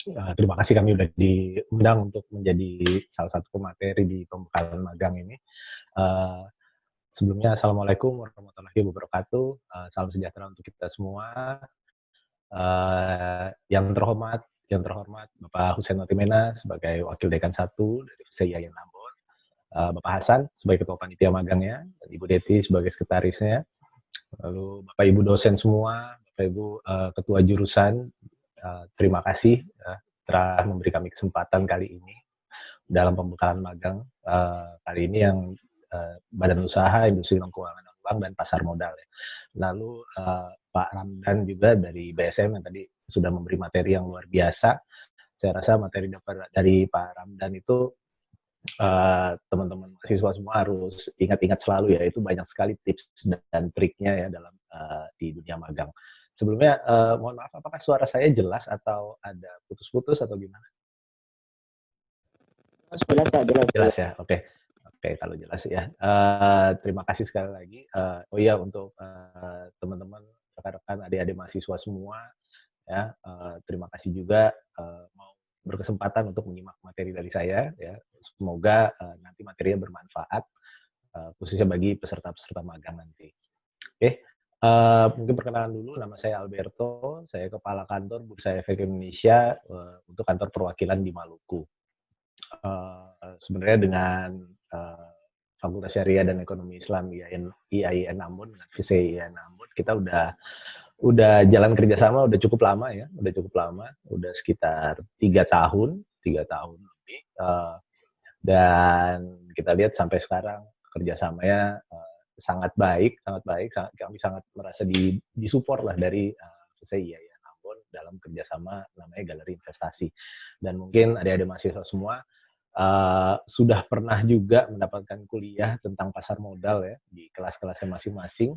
Terima kasih kami sudah diundang untuk menjadi salah satu pemateri di pembekalan magang ini. Uh, Sebelumnya, Assalamualaikum warahmatullahi wabarakatuh. Salam sejahtera untuk kita semua. Yang terhormat Bapak Hussein Notimena sebagai Wakil Dekan 1 dari FSIAIN Ambon, Bapak Hasan sebagai Ketua Panitia Magangnya, dan Ibu Deti sebagai Sekretarisnya, lalu Bapak Ibu dosen semua, Bapak Ibu Ketua Jurusan, terima kasih telah memberi kami kesempatan kali ini dalam pembekalan magang kali ini yang Badan Usaha Industri Keuangan Uang dan Pasar Modal. Ya. Lalu Pak Ramdan juga dari BSM yang tadi sudah memberi materi yang luar biasa. Saya rasa materi dari Pak Ramdan itu teman-teman mahasiswa semua harus ingat-ingat selalu ya, itu banyak sekali tips dan triknya ya dalam di dunia magang. Sebelumnya mohon maaf, apakah suara saya jelas atau ada putus-putus atau gimana? Jelas Pak, jelas. Jelas ya, oke. Oke, kalau jelas ya. Terima kasih sekali lagi. Oh iya, untuk teman-teman, rekan-rekan, adik-adik mahasiswa semua, ya, terima kasih juga mau berkesempatan untuk menyimak materi dari saya. Ya. Semoga nanti materinya bermanfaat, khususnya bagi peserta-peserta magang nanti. Oke, mungkin perkenalan dulu. Nama saya Alberto, saya Kepala Kantor Bursa Efek Indonesia untuk kantor perwakilan di Maluku. Sebenarnya dengan Fakultas Syariah dan Ekonomi Islam IAIN Ambon dengan VC IAIN Ambon, kita udah jalan kerjasama udah cukup lama ya, udah sekitar 3 tahun lebih, dan kita lihat sampai sekarang kerjasamanya sangat baik, kami sangat merasa disupport lah dari VC IAIN Ambon dalam kerjasama namanya Galeri Investasi. Dan mungkin adik-adik mahasiswa semua sudah pernah juga mendapatkan kuliah tentang pasar modal ya di kelas-kelasnya masing-masing.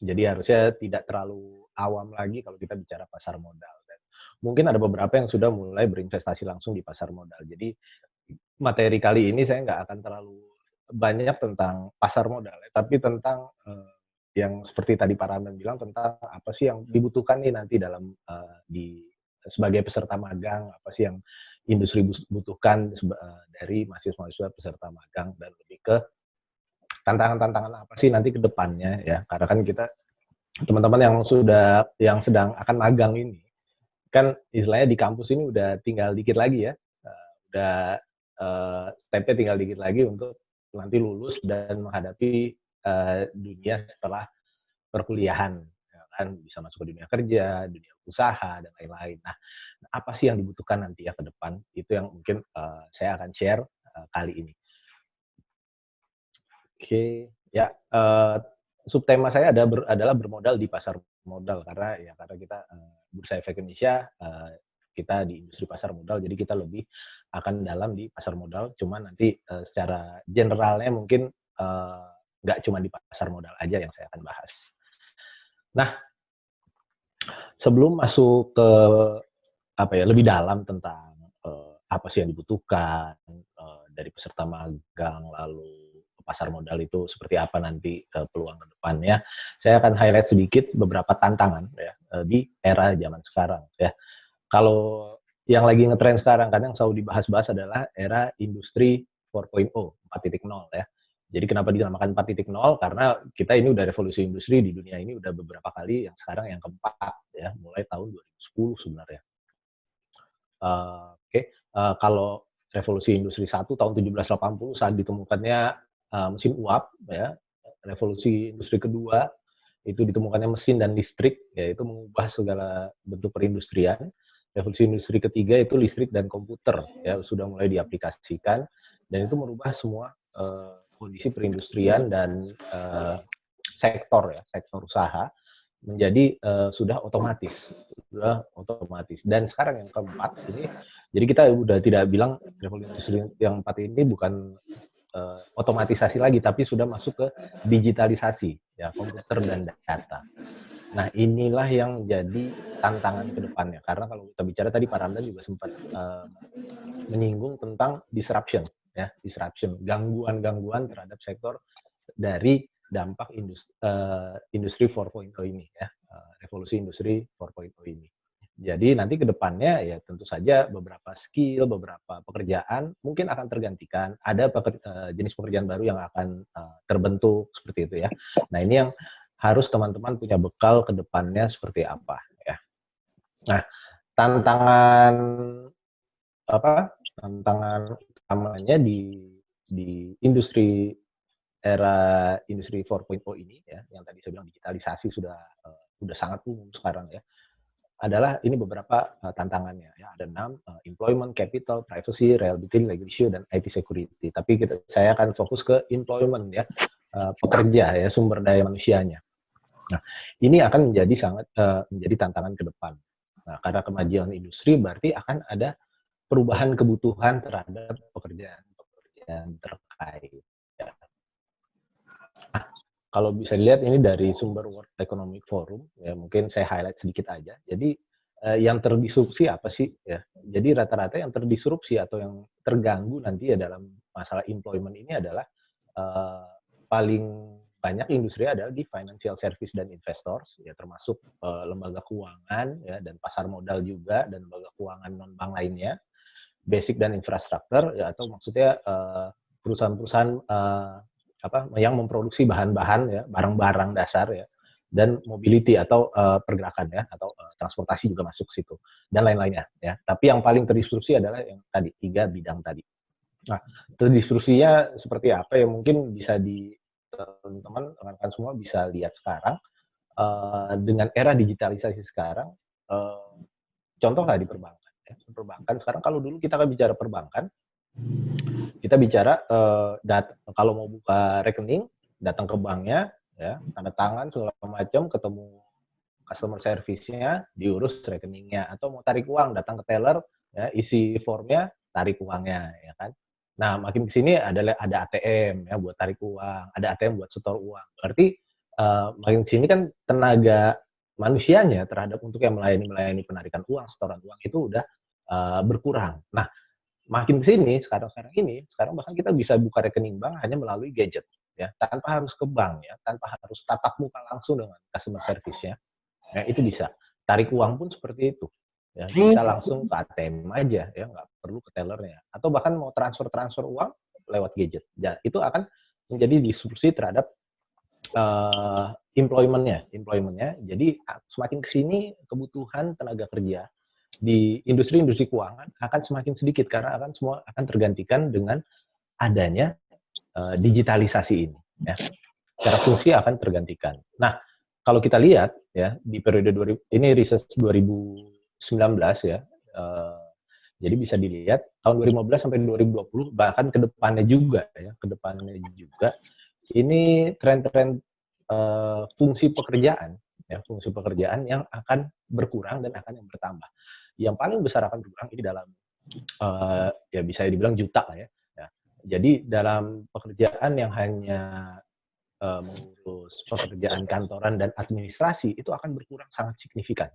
Jadi harusnya tidak terlalu awam lagi kalau kita bicara pasar modal. Dan mungkin ada beberapa yang sudah mulai berinvestasi langsung di pasar modal. Jadi materi kali ini saya nggak akan terlalu banyak tentang pasar modal, ya, tapi tentang yang seperti tadi Pak Ramdan bilang tentang apa sih yang dibutuhkan nih nanti dalam sebagai peserta magang, apa sih yang industri butuhkan dari mahasiswa-mahasiswa peserta magang, dan lebih ke tantangan-tantangan apa sih nanti ke depannya ya, karena kan kita teman-teman yang sedang akan magang ini kan istilahnya di kampus ini udah tinggal dikit lagi ya, udah stepnya tinggal dikit lagi untuk nanti lulus dan menghadapi dunia setelah perkuliahan, ya kan, bisa masuk ke dunia kerja, dunia usaha, dan lain-lain. Nah, apa sih yang dibutuhkan nanti ya ke depan? Itu yang mungkin saya akan share kali ini. Oke, ya, subtema saya adalah bermodal di pasar modal, karena kita Bursa Efek Indonesia, kita di industri pasar modal, jadi kita lebih akan dalam di pasar modal, cuman nanti secara generalnya mungkin nggak cuma di pasar modal aja yang saya akan bahas. Nah, sebelum masuk ke lebih dalam tentang apa sih yang dibutuhkan dari peserta magang, lalu pasar modal itu seperti apa nanti peluang ke depannya, saya akan highlight sedikit beberapa tantangan ya di era zaman sekarang ya. Kalau yang lagi ngetren sekarang kan yang selalu dibahas-bahas adalah era industri 4.0, 4.0 ya. Jadi kenapa dinamakan 4.0? Karena kita ini udah revolusi industri di dunia ini udah beberapa kali, yang sekarang yang keempat ya, mulai tahun 2010 sebenarnya. Kalau revolusi industri 1 tahun 1780 saat ditemukannya mesin uap ya, revolusi industri kedua itu ditemukannya mesin dan listrik, yaitu mengubah segala bentuk perindustrian. Revolusi industri ketiga itu listrik dan komputer ya, sudah mulai diaplikasikan, dan itu merubah semua kondisi perindustrian dan sektor usaha menjadi sudah otomatis. Dan sekarang yang keempat ini, jadi kita udah tidak bilang revolusi industri yang 4 ini bukan otomatisasi lagi, tapi sudah masuk ke digitalisasi ya, komputer dan data. Nah, inilah yang jadi tantangan ke depannya, karena kalau kita bicara tadi Pak Ramdan juga sempat menyinggung tentang disruption, gangguan-gangguan terhadap sektor dari dampak industri 4.0 ini ya, revolusi industri 4.0 ini. Jadi nanti ke depannya ya tentu saja beberapa skill, beberapa pekerjaan mungkin akan tergantikan. Ada jenis pekerjaan baru yang akan terbentuk seperti itu ya. Nah ini yang harus teman-teman punya bekal ke depannya seperti apa ya. Nah tantangan tantangan utamanya di industri 4.0 ini ya, yang tadi saya bilang digitalisasi sudah sangat umum sekarang ya. Adalah ini beberapa tantangannya ya, ada 6 employment, capital, privacy, reliability, legal issue, dan IT security. Tapi saya akan fokus ke employment ya, pekerja ya, sumber daya manusianya. Nah, ini akan menjadi tantangan ke depan. Nah, karena kemajuan industri berarti akan ada perubahan kebutuhan terhadap pekerjaan terkait. Ya. Nah, kalau bisa dilihat ini dari sumber World Economic Forum, ya mungkin saya highlight sedikit aja. Jadi yang terdisrupsi apa sih? Ya, jadi rata-rata yang terdisrupsi atau yang terganggu nanti ya dalam masalah employment ini adalah uh, paling banyak industri adalah di financial service dan investors, ya termasuk lembaga keuangan ya dan pasar modal juga dan lembaga keuangan non bank lainnya, basic dan infrastruktur ya atau maksudnya perusahaan-perusahaan yang memproduksi bahan-bahan ya, barang-barang dasar ya, dan mobility atau pergerakan ya, atau transportasi juga masuk situ dan lain-lainnya ya. Tapi yang paling terdisrupsi adalah yang tadi 3 bidang tadi. Nah, terdisrupsinya seperti apa ya mungkin bisa teman-teman rekan semua bisa lihat sekarang dengan era digitalisasi sekarang contohlah di perbankan ya. Perbankan sekarang kalau dulu kita kan bicara perbankan kita bicara kalau mau buka rekening, datang ke banknya, ya, tanda tangan segala macam, ketemu customer service-nya, diurus rekeningnya, atau mau tarik uang, datang ke teller, ya, isi formnya, tarik uangnya, ya kan. Nah, makin ke sini ada ATM ya buat tarik uang, ada ATM buat setor uang. Berarti makin ke sini kan tenaga manusianya terhadap untuk yang melayani penarikan uang, setoran uang itu udah berkurang. Nah, makin ke sini sekarang bahkan kita bisa buka rekening bank hanya melalui gadget ya, tanpa harus ke bank ya, tanpa harus tatap muka langsung dengan customer service-nya. Ya, itu bisa. Tarik uang pun seperti itu. Ya, bisa langsung ke ATM aja ya, nggak perlu ke tellernya. Atau bahkan mau transfer uang lewat gadget. Ya, itu akan menjadi disrupsi terhadap employment-nya. Jadi semakin ke sini kebutuhan tenaga kerja di industri-industri keuangan akan semakin sedikit karena semua akan tergantikan dengan adanya digitalisasi ini ya. Secara fungsi akan tergantikan. Nah, kalau kita lihat ya di periode ini riset 2019 ya. Jadi bisa dilihat tahun 2015 sampai 2020 bahkan ke depannya juga ini tren-tren fungsi pekerjaan yang akan berkurang dan akan yang bertambah. Yang paling besar akan berkurang ini dalam ya bisa dibilang juta lah ya. Jadi dalam pekerjaan yang hanya mengurus pekerjaan kantoran dan administrasi itu akan berkurang sangat signifikan.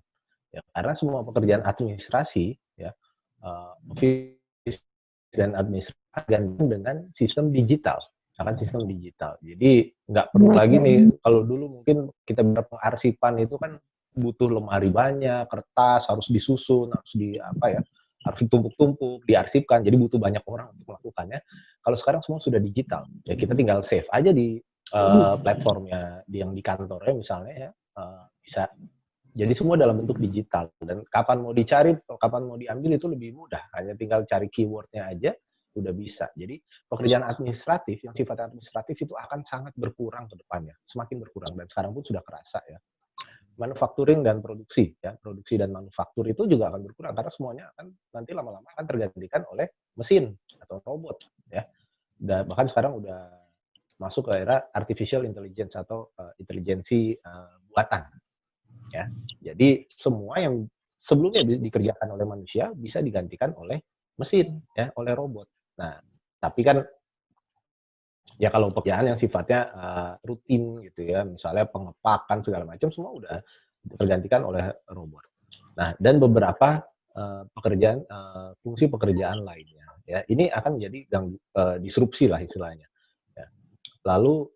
Ya, karena semua pekerjaan administrasi ya office dan administrasi gantung dengan sistem digital. Jadi nggak perlu lagi nih kalau dulu mungkin kita pengarsipan itu kan butuh lemari banyak, kertas harus disusun, harus ditumpuk-tumpuk, diarsipkan. Jadi butuh banyak orang untuk melakukannya. Kalau sekarang semua sudah digital, ya kita tinggal save aja di platformnya yang di kantornya misalnya ya bisa. Jadi semua dalam bentuk digital dan kapan mau dicari, kapan mau diambil itu lebih mudah. Hanya tinggal cari keywordnya aja udah bisa. Jadi pekerjaan administratif yang sifatnya administratif itu akan sangat berkurang ke depannya, semakin berkurang dan sekarang pun sudah kerasa ya. Manufacturing dan produksi dan manufaktur itu juga akan berkurang karena semuanya akan nanti lama-lama akan tergantikan oleh mesin atau robot ya. Dan bahkan sekarang udah masuk ke era artificial intelligence atau intelijensi buatan ya. Jadi semua yang sebelumnya dikerjakan oleh manusia bisa digantikan oleh mesin ya, oleh robot. Nah, tapi kan ya kalau pekerjaan yang sifatnya rutin gitu ya, misalnya pengepakan segala macam semua udah tergantikan oleh robot. Nah, dan beberapa fungsi pekerjaan lainnya ya, ini akan menjadi disrupsi lah istilahnya. Ya. Lalu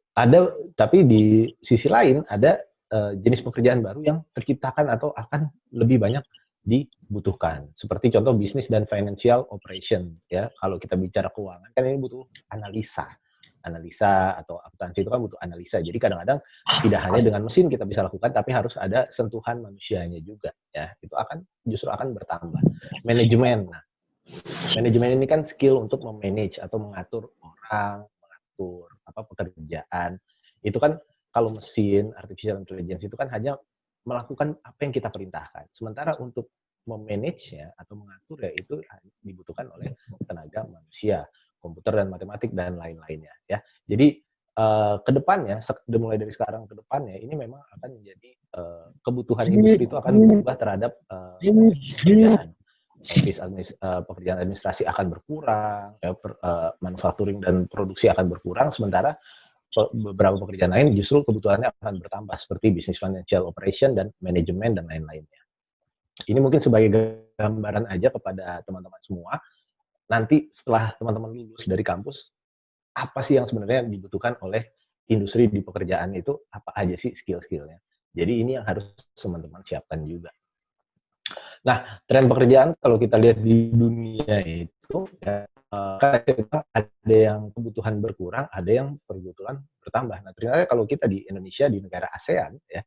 tapi di sisi lain ada jenis pekerjaan baru yang terciptakan atau akan lebih banyak dibutuhkan. Seperti contoh bisnis dan financial operation, ya. Kalau kita bicara keuangan kan ini butuh analisa. Analisa atau akuntansi itu kan butuh analisa. Jadi kadang-kadang tidak hanya dengan mesin kita bisa lakukan, tapi harus ada sentuhan manusianya juga, ya. Itu justru akan bertambah. Manajemen. Nah, manajemen ini kan skill untuk memanage atau mengatur orang, mengatur pekerjaan. Itu kan kalau mesin artificial intelligence itu kan hanya melakukan apa yang kita perintahkan. Sementara untuk memanage ya atau mengatur ya itu dibutuhkan oleh tenaga manusia, komputer dan matematik dan lain-lainnya ya. Jadi ke depannya mulai dari sekarang ke depannya ini memang akan menjadi kebutuhan industri itu akan berubah terhadap pekerjaan. Pekerjaan administrasi akan berkurang, ya, manufacturing dan produksi akan berkurang, sementara beberapa pekerjaan lain justru kebutuhannya akan bertambah, seperti bisnis financial operation dan manajemen dan lain-lainnya. Ini mungkin sebagai gambaran aja kepada teman-teman semua, nanti setelah teman-teman lulus dari kampus, apa sih yang sebenarnya dibutuhkan oleh industri di pekerjaan itu, apa aja sih skill-skillnya. Jadi ini yang harus teman-teman siapkan juga. Nah, tren pekerjaan kalau kita lihat di dunia itu, ya, ada yang kebutuhan berkurang, ada yang kebutuhan bertambah. Nah, ternyata kalau kita di Indonesia, di negara ASEAN, ya,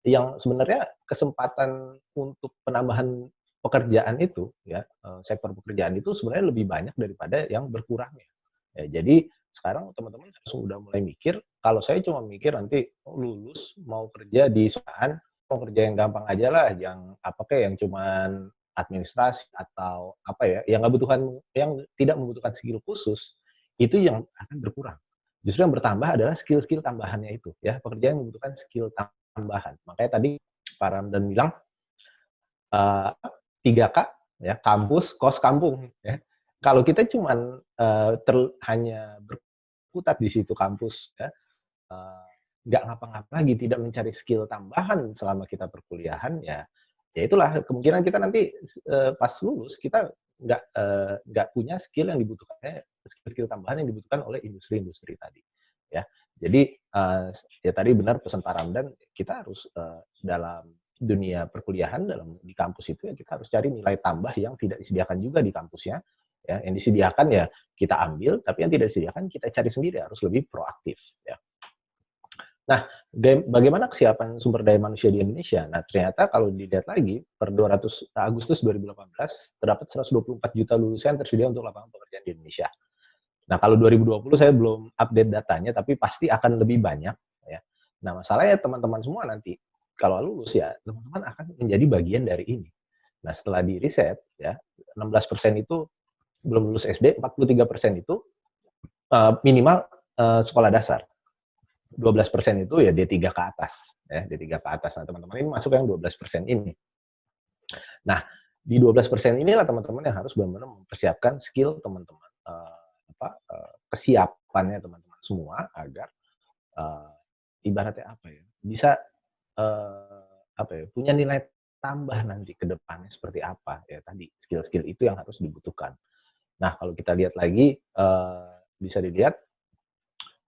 yang sebenarnya kesempatan untuk penambahan pekerjaan itu, ya, sektor pekerjaan itu sebenarnya lebih banyak daripada yang berkurangnya. Ya, jadi sekarang teman-teman sudah mulai mikir, kalau saya cuma mikir nanti lulus mau kerja di perusahaan, mau kerja yang gampang aja lah, yang yang cuman administrasi atau yang tidak membutuhkan skill khusus, itu yang akan berkurang. Justru yang bertambah adalah skill-skill tambahannya itu, ya, pekerjaan yang membutuhkan skill tambahan. Makanya tadi Pak Ramdan bilang, 3K, ya, kampus, kos, kampung, ya. Kalau kita cuman, hanya berkutat di situ kampus, ya, eee, nggak ngapa-ngapain lagi, tidak mencari skill tambahan selama kita perkuliahan, ya itulah kemungkinan kita nanti pas lulus kita nggak punya skill yang dibutuhkan, skill-skill tambahan yang dibutuhkan oleh industri-industri tadi, ya. Jadi, ya tadi benar pesan Pak Ramdan, kita harus, dalam dunia perkuliahan, di kampus itu ya kita harus cari nilai tambah yang tidak disediakan juga di kampusnya, ya. Yang disediakan ya kita ambil, tapi yang tidak disediakan kita cari sendiri, harus lebih proaktif, ya. Nah, bagaimana kesiapan sumber daya manusia di Indonesia? Nah, ternyata kalau dilihat lagi, per Agustus 2018, terdapat 124 juta lulusan tersedia untuk lapangan pekerjaan di Indonesia. Nah, kalau 2020 saya belum update datanya, tapi pasti akan lebih banyak, ya. Nah, masalahnya teman-teman semua nanti, kalau lulus ya, teman-teman akan menjadi bagian dari ini. Nah, setelah di riset, ya, 16% itu belum lulus SD, 43% itu minimal sekolah dasar. 12% itu ya D3 ke atas, ya, D3 ke atas. Nah, teman-teman ini masuk yang 12% ini. Nah, di 12% inilah teman-teman yang harus benar-benar mempersiapkan skill teman-teman, kesiapannya teman-teman semua agar ibaratnya bisa punya nilai tambah nanti ke depannya seperti apa, ya tadi skill-skill itu yang harus dibutuhkan. Nah, kalau kita lihat lagi, bisa dilihat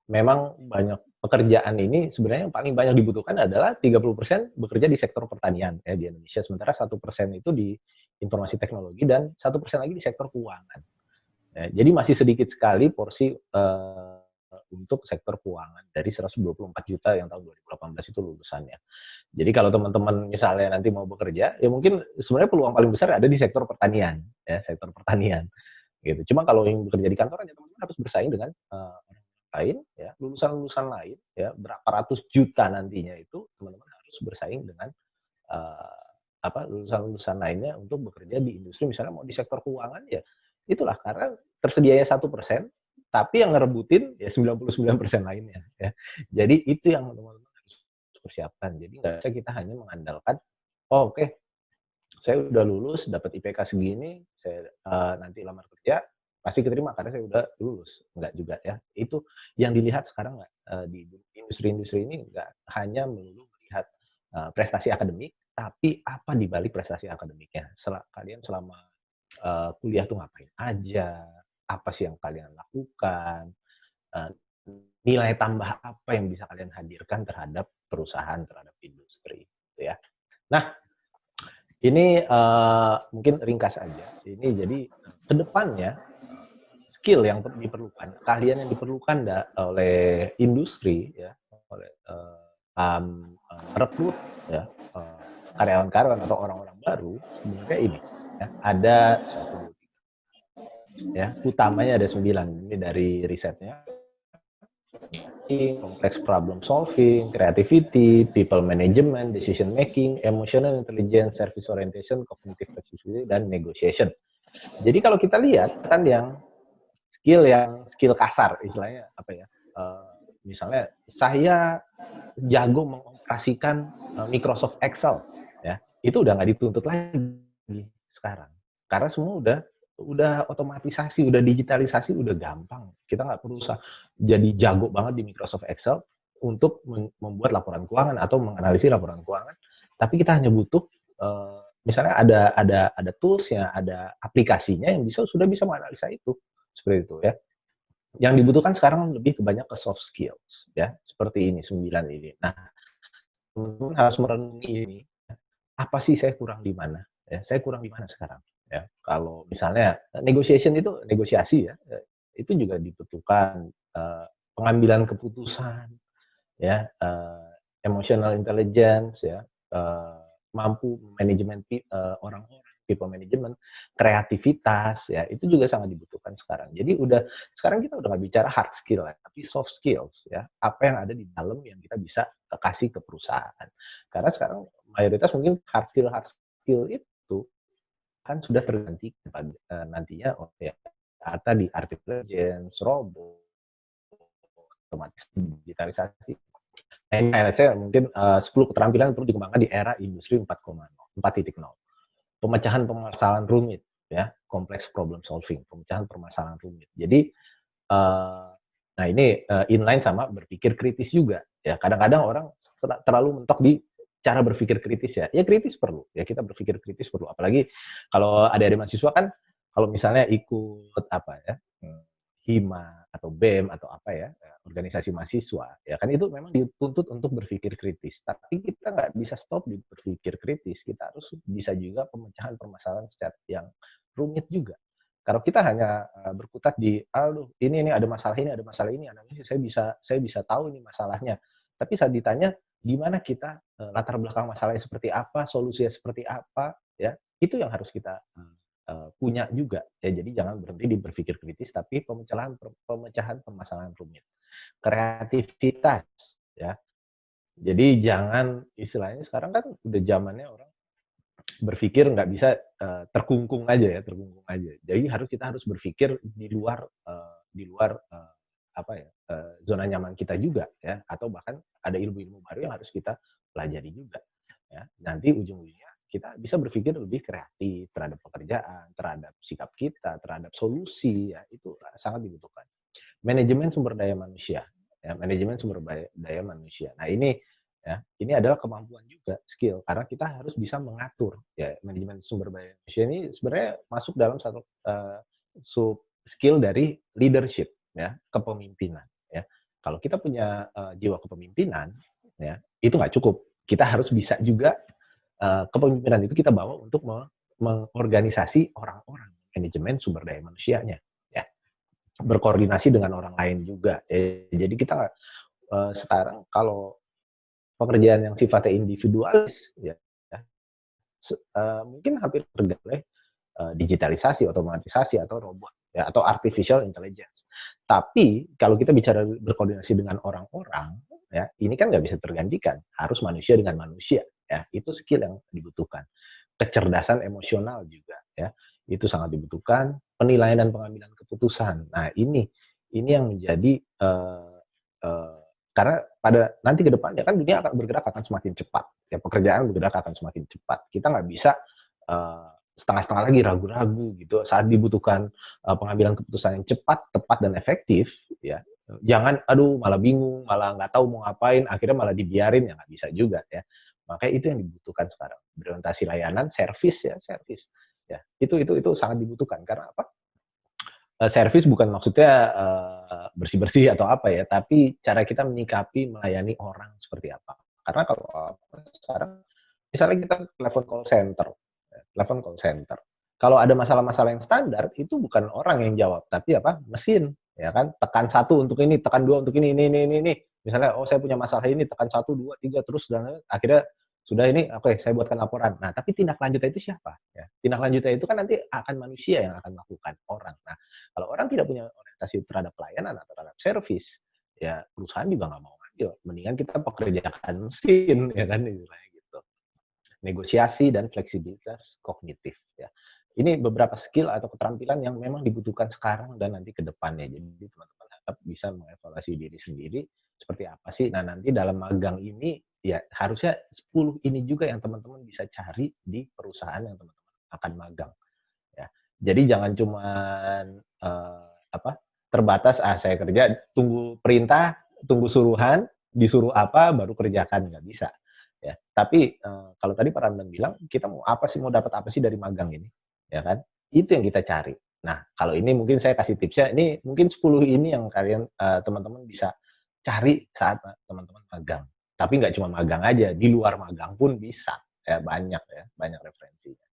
memang banyak pekerjaan ini sebenarnya yang paling banyak dibutuhkan adalah 30% bekerja di sektor pertanian ya di Indonesia, sementara 1% itu di informasi teknologi dan 1% lagi di sektor keuangan. Ya, jadi masih sedikit sekali porsi untuk sektor keuangan dari 124 juta yang tahun 2018 itu lulusannya. Jadi kalau teman-teman misalnya nanti mau bekerja, ya mungkin sebenarnya peluang paling besar ada di sektor pertanian, ya sektor pertanian gitu. Cuma kalau yang bekerja di kantoran ya teman-teman harus bersaing dengan orang lain, ya lulusan-lulusan lain, ya berapa ratus juta nantinya itu teman-teman harus bersaing dengan uh, lulusan-lulusan lainnya untuk bekerja di industri, misalnya mau di sektor keuangan ya itulah karena tersedianya 1%, tapi yang ngerebutin ya 99% lainnya. Ya. Jadi itu yang teman-teman harus persiapkan. Jadi nggak bisa kita hanya mengandalkan, oh, oke, saya udah lulus, dapat IPK segini, saya nanti lamar kerja, pasti keterima karena saya udah lulus. Enggak juga ya. Itu yang dilihat sekarang nggak, di industri-industri ini nggak hanya melulu melihat prestasi akademik, tapi apa di balik prestasi akademiknya. Kalian selama kuliah tuh ngapain aja, apa sih yang kalian lakukan, eee, nilai tambah apa yang bisa kalian hadirkan terhadap perusahaan, terhadap industri, gitu ya. Nah, Ini mungkin ringkas aja. Ini jadi ke depannya skill yang diperlukan, keahlian yang diperlukan oleh industri ya, oleh merekrut ya karyawan-karyawan atau orang-orang baru sebenarnya ini ya, ada satu ya utamanya ada 9 ini dari risetnya. Complex problem solving, creativity, people management, decision making, emotional intelligence, service orientation, cognitive flexibility, dan negotiation. Jadi kalau kita lihat kan yang skill kasar istilahnya apa ya? Misalnya saya jago mengoperasikan Microsoft Excel ya. Itu udah nggak dituntut lagi sekarang. Karena semua udah otomatisasi, udah digitalisasi, udah gampang. Kita nggak perlu jadi jago banget di Microsoft Excel untuk membuat laporan keuangan atau menganalisis laporan keuangan. Tapi kita hanya butuh misalnya ada toolsnya, ada aplikasinya yang sudah bisa menganalisa itu seperti itu ya. Yang dibutuhkan sekarang lebih banyak ke soft skills ya, seperti ini 9 ini. Nah, teman-teman harus merenungi ini, apa sih saya kurang di mana? Ya, saya kurang di mana sekarang? Ya, kalau misalnya negotiation itu negosiasi ya, itu juga dibutuhkan pengambilan keputusan, ya, emotional intelligence ya, mampu manajemen orang-orang, people management, kreativitas ya, itu juga sangat dibutuhkan sekarang. Jadi sekarang kita udah nggak bicara hard skill ya, tapi soft skills ya, apa yang ada di dalam yang kita bisa kasih ke perusahaan. Karena sekarang mayoritas mungkin hard skill itu kan sudah tergantikan nantinya ya, di artificial intelligence, robot, otomatis digitalisasi. Nah, ini saya mungkin 10 keterampilan perlu dikembangkan di era industri 4.0. Pemecahan permasalahan rumit, ya, complex problem solving, pemecahan permasalahan rumit. Jadi, nah ini inline sama berpikir kritis juga. Ya, kadang-kadang orang terlalu mentok di cara berpikir kritis ya. Ya kritis perlu, ya kita berpikir kritis perlu. Apalagi kalau adik-adik mahasiswa kan, kalau misalnya ikut apa ya, HIMA atau BEM atau apa ya, organisasi mahasiswa, ya kan itu memang dituntut untuk berpikir kritis. Tapi kita nggak bisa stop di berpikir kritis, kita harus bisa juga pemecahan permasalahan secara yang rumit juga. Kalau kita hanya berkutat di, aduh ini ada masalah ini, analisis saya bisa tahu ini masalahnya. Tapi saat ditanya gimana kita latar belakang masalahnya seperti apa, solusinya seperti apa, ya itu yang harus kita punya juga. Ya, jadi jangan berhenti di berpikir kritis, tapi pemecahan permasalahan rumit. Kreativitas, ya. Jadi jangan istilahnya sekarang kan udah zamannya orang berpikir nggak bisa terkungkung aja ya, terkungkung aja. Jadi kita harus berpikir di luar apa ya zona nyaman kita juga ya, atau bahkan ada ilmu-ilmu baru yang harus kita pelajari juga. Ya, nanti ujung-ujungnya kita bisa berpikir lebih kreatif terhadap pekerjaan, terhadap sikap kita, terhadap solusi ya itu sangat dibutuhkan. Manajemen sumber daya manusia, ya, manajemen sumber daya manusia. Nah ini adalah kemampuan juga skill karena kita harus bisa mengatur ya manajemen sumber daya manusia ini sebenarnya masuk dalam satu sub skill dari leadership ya kepemimpinan ya. Kalau kita punya jiwa kepemimpinan ya itu nggak cukup. Kita harus bisa juga kepemimpinan itu kita bawa untuk mengorganisasi orang-orang, manajemen sumber daya manusianya, ya. Berkoordinasi dengan orang lain juga. Jadi kita sekarang kalau pekerjaan yang sifatnya individualis, ya, mungkin hampir tergantung oleh digitalisasi, otomatisasi, atau robot, ya, atau artificial intelligence. Tapi kalau kita bicara berkoordinasi dengan orang-orang, ya, ini kan nggak bisa tergantikan. Harus manusia dengan manusia, ya. Itu skill yang dibutuhkan. Kecerdasan emosional juga, ya. Itu sangat dibutuhkan. Penilaian dan pengambilan keputusan. Nah, ini yang menjadi karena pada nanti ke depannya kan dunia akan bergerak akan semakin cepat. Ya, pekerjaan bergerak akan semakin cepat. Kita nggak bisa setengah-setengah lagi ragu-ragu gitu saat dibutuhkan pengambilan keputusan yang cepat, tepat dan efektif ya. Jangan aduh malah bingung, malah nggak tahu mau ngapain, akhirnya malah dibiarin ya nggak bisa juga ya. Makanya itu yang dibutuhkan sekarang. Berorientasi layanan, servis ya, servis. Ya, itu sangat dibutuhkan karena apa? Servis bukan maksudnya bersih-bersih atau apa ya, tapi cara kita menyikapi melayani orang seperti apa. Karena kalau sekarang misalnya kita telepon call center telepon call center. Kalau ada masalah-masalah yang standar, itu bukan orang yang jawab, tapi apa? Mesin, ya kan? Tekan satu untuk ini, tekan dua untuk ini. Misalnya, oh saya punya masalah ini, tekan satu, dua, tiga, terus dan akhirnya sudah ini, oke, saya buatkan laporan. Nah, tapi tindak lanjutnya itu siapa? Ya, tindak lanjutnya itu kan nanti akan manusia yang akan melakukan, orang. Nah, kalau orang tidak punya orientasi terhadap pelayanan atau terhadap service, ya perusahaan juga nggak mau ngambil. Mendingan kita pekerjakan mesin, ya kan? Gitu. Negosiasi dan fleksibilitas kognitif, ya. Ini beberapa skill atau keterampilan yang memang dibutuhkan sekarang dan nanti ke depannya. Jadi teman-teman tetap bisa mengevaluasi diri sendiri seperti apa sih. Nah, nanti dalam magang ini ya harusnya 10 ini juga yang teman-teman bisa cari di perusahaan yang teman-teman akan magang, ya. Jadi jangan cuman apa, terbatas saya kerja tunggu perintah, tunggu suruhan, disuruh apa baru kerjakan, nggak bisa. Ya, tapi kalau tadi Pak Ramdan bilang, kita mau apa sih, mau dapat apa sih dari magang ini, ya kan? Itu yang kita cari. Nah, kalau ini mungkin saya kasih tipsnya, ini mungkin 10 ini yang kalian teman-teman bisa cari saat teman-teman magang. Tapi nggak cuma magang aja, di luar magang pun bisa. Ya, banyak referensinya.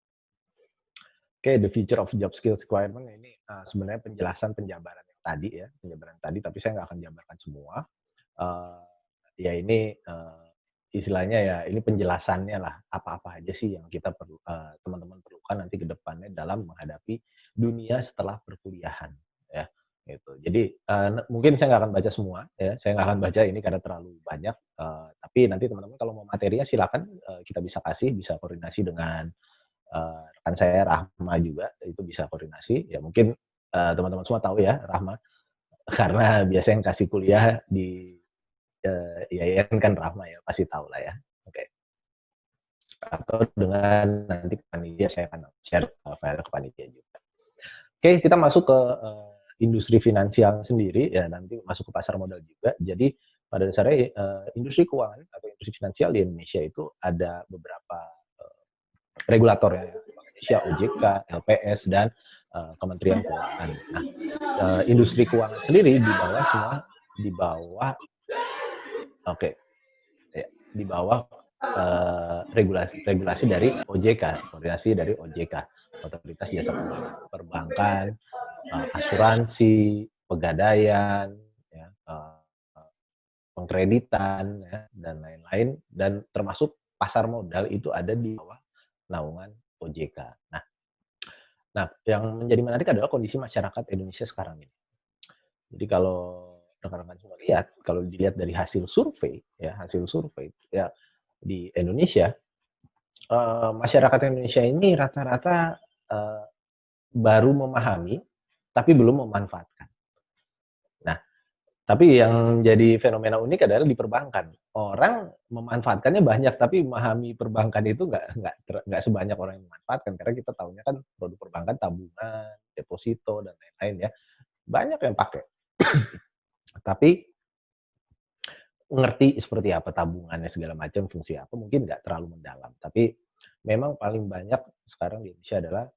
Oke, the future of job skills requirement ini sebenarnya penjabaran yang tadi ya, tapi saya nggak akan jabarkan semua. Uh, Ya ini istilahnya ya ini penjelasannya lah apa-apa aja sih yang kita perlu teman-teman perlukan nanti ke depannya dalam menghadapi dunia setelah perkuliahan ya gitu. Jadi mungkin saya nggak akan baca semua ya, saya nggak akan baca ini karena terlalu banyak. Tapi nanti teman-teman kalau mau materinya silakan kita bisa koordinasi dengan rekan saya Rahma juga, itu bisa koordinasi ya. Mungkin teman-teman semua tahu ya Rahma karena biasanya yang kasih kuliah di IAIN kan Rahma ya, pasti tahu lah ya. Oke. Atau dengan nanti panitia saya akan share file ke panitia juga. Oke, kita masuk ke industri finansial sendiri ya, nanti masuk ke pasar modal juga. Jadi pada dasarnya industri keuangan atau industri finansial di Indonesia itu ada beberapa regulator ya, Indonesia, OJK, LPS dan Kementerian Keuangan. Nah, industri keuangan sendiri di bawah oke, ya, di bawah regulasi dari OJK, koordinasi dari OJK, Otoritas Jasa Perbankan, asuransi, pegadaian, ya, pengkreditan, ya, dan lain-lain, dan termasuk pasar modal itu ada di bawah naungan OJK. Nah, yang menjadi menarik adalah kondisi masyarakat Indonesia sekarang ini. Jadi kalau rekan-rekan semua lihat, kalau dilihat dari hasil survei ya di Indonesia, masyarakat Indonesia ini rata-rata baru memahami, tapi belum memanfaatkan. Nah, tapi yang jadi fenomena unik adalah di perbankan. Orang memanfaatkannya banyak, tapi memahami perbankan itu nggak sebanyak orang yang memanfaatkan. Karena kita tahunya kan produk perbankan tabungan, deposito, dan lain-lain ya. Banyak yang pakai. Tapi ngerti seperti apa tabungannya segala macam, fungsi apa, mungkin nggak terlalu mendalam. Tapi memang paling banyak sekarang di Indonesia adalah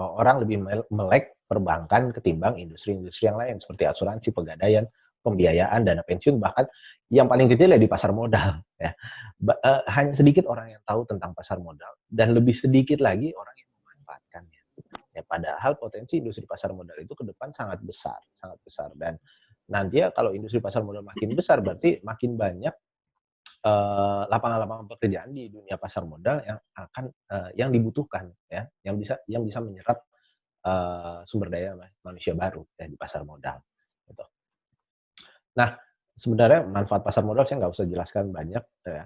orang lebih melek perbankan ketimbang industri-industri yang lain seperti asuransi, pegadaian, pembiayaan, dana pensiun, bahkan yang paling kecil ya di pasar modal. Ya. Hanya sedikit orang yang tahu tentang pasar modal dan lebih sedikit lagi orang yang memanfaatkannya. Ya, padahal potensi industri pasar modal itu ke depan sangat besar dan nanti ya kalau industri pasar modal makin besar berarti makin banyak lapangan-lapangan pekerjaan di dunia pasar modal yang dibutuhkan ya, yang bisa menyerap sumber daya manusia baru ya di pasar modal gitu. Nah, sebenarnya manfaat pasar modal saya nggak usah jelaskan banyak ya,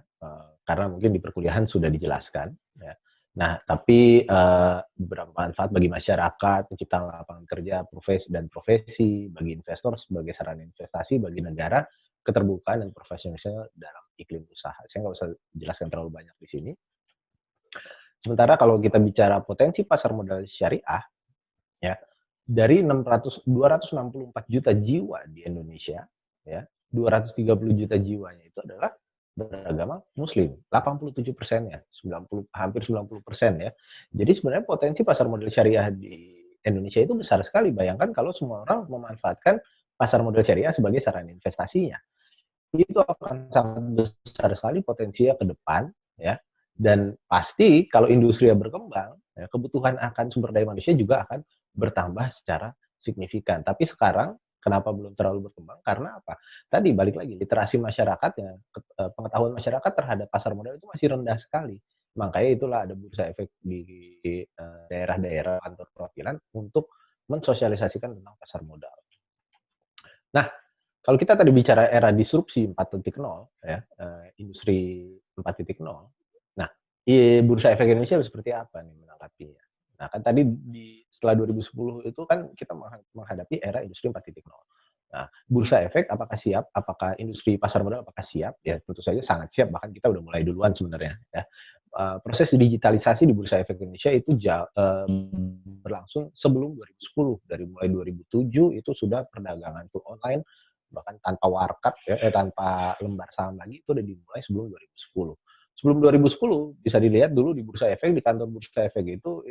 karena mungkin di perkuliahan sudah dijelaskan ya. Nah, tapi beberapa manfaat bagi masyarakat, penciptaan lapangan kerja, profesi, bagi investor sebagai sarana investasi, bagi negara, keterbukaan dan profesionalisme dalam iklim usaha. Saya nggak usah jelaskan terlalu banyak di sini. Sementara kalau kita bicara potensi pasar modal syariah, ya dari 264 juta jiwa di Indonesia, ya 230 juta jiwanya itu adalah beragama Muslim, 87%-nya, hampir 90% ya. Jadi sebenarnya potensi pasar modal syariah di Indonesia itu besar sekali. Bayangkan kalau semua orang memanfaatkan pasar modal syariah sebagai sarana investasinya. Itu akan sangat besar sekali potensinya ke depan, ya. Dan pasti kalau industri yang berkembang, ya, kebutuhan akan sumber daya manusia juga akan bertambah secara signifikan. Tapi sekarang kenapa belum terlalu berkembang? Karena apa? Tadi balik lagi literasi masyarakatnya, pengetahuan masyarakat terhadap pasar modal itu masih rendah sekali. Makanya itulah ada bursa efek di daerah-daerah kantor perwakilan untuk mensosialisasikan tentang pasar modal. Nah, kalau kita tadi bicara era disrupsi 4.0 ya, industri 4.0. Nah, Bursa Efek Indonesia seperti apa nih menanggapinya? Nah, kan tadi setelah 2010 itu kan kita menghadapi era industri 4.0. Nah, Bursa Efek apakah siap? Apakah industri pasar modal apakah siap? Ya, tentu saja sangat siap, bahkan kita udah mulai duluan sebenarnya ya. Proses digitalisasi di Bursa Efek Indonesia itu berlangsung sebelum 2010. Dari mulai 2007 itu sudah perdagangan full online, bahkan tanpa warkat ya, tanpa lembar saham lagi itu udah dimulai sebelum 2010. Sebelum 2010 bisa dilihat dulu di Bursa Efek, di kantor Bursa Efek itu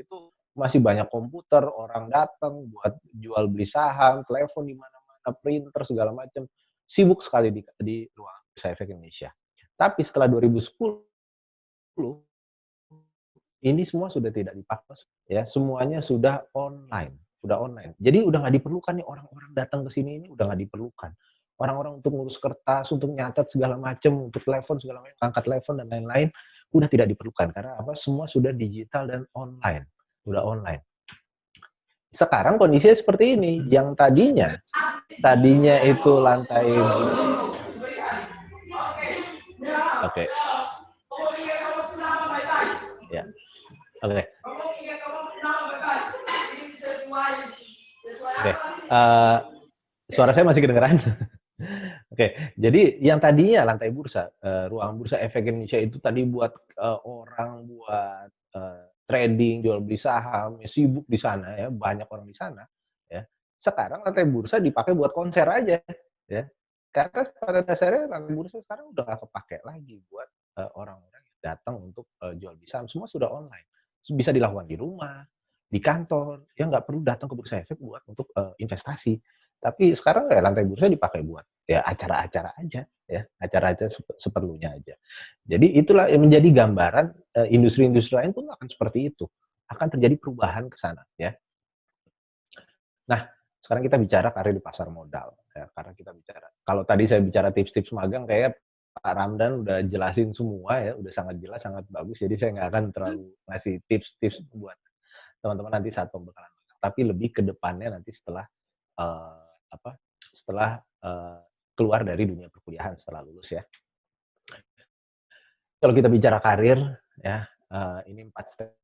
masih banyak komputer, orang datang buat jual beli saham, telepon di mana-mana, printer segala macam. Sibuk sekali di ruang Bursa Efek Indonesia. Tapi setelah 2010 ini semua sudah tidak dipakai ya, semuanya sudah online. Jadi udah nggak diperlukan nih orang-orang datang ke sini ini udah nggak diperlukan. Orang-orang untuk ngurus kertas, untuk nyatet segala macam, untuk telepon segala macam, angkat telepon dan lain-lain, udah tidak diperlukan karena apa? Semua sudah digital dan online, udah online. Sekarang kondisinya seperti ini, yang tadinya itu lantai Oke. Ya. Oke. Oke. Suara saya masih kedengeran? Oke, jadi yang tadinya lantai bursa, ruang Bursa Efek Indonesia itu tadi buat orang buat trading, jual beli saham, ya sibuk di sana ya, banyak orang di sana ya. Sekarang lantai bursa dipakai buat konser aja ya. Karena pada dasarnya lantai bursa sekarang udah nggak kepake lagi buat orang-orang yang datang untuk jual beli saham, semua sudah online. Bisa dilakukan di rumah, di kantor, ya nggak perlu datang ke Bursa Efek buat untuk investasi. Tapi sekarang ya lantai bursa dipakai buat ya acara-acara aja ya, acara-acara seperlunya aja. Jadi itulah yang menjadi gambaran industri-industri lain pun akan seperti itu. Akan terjadi perubahan ke sana ya. Nah, sekarang kita bicara karir di pasar modal ya, karena kita bicara. Kalau tadi saya bicara tips-tips magang kayak Pak Ramdan udah jelasin semua ya, udah sangat jelas, sangat bagus. Jadi saya nggak akan terlalu ngasih tips-tips buat teman-teman nanti saat pembekalan magang, tapi lebih ke depannya nanti setelah uh, apa setelah keluar dari dunia perkuliahan setelah lulus ya. Kalau kita bicara karir ya, ini 4 step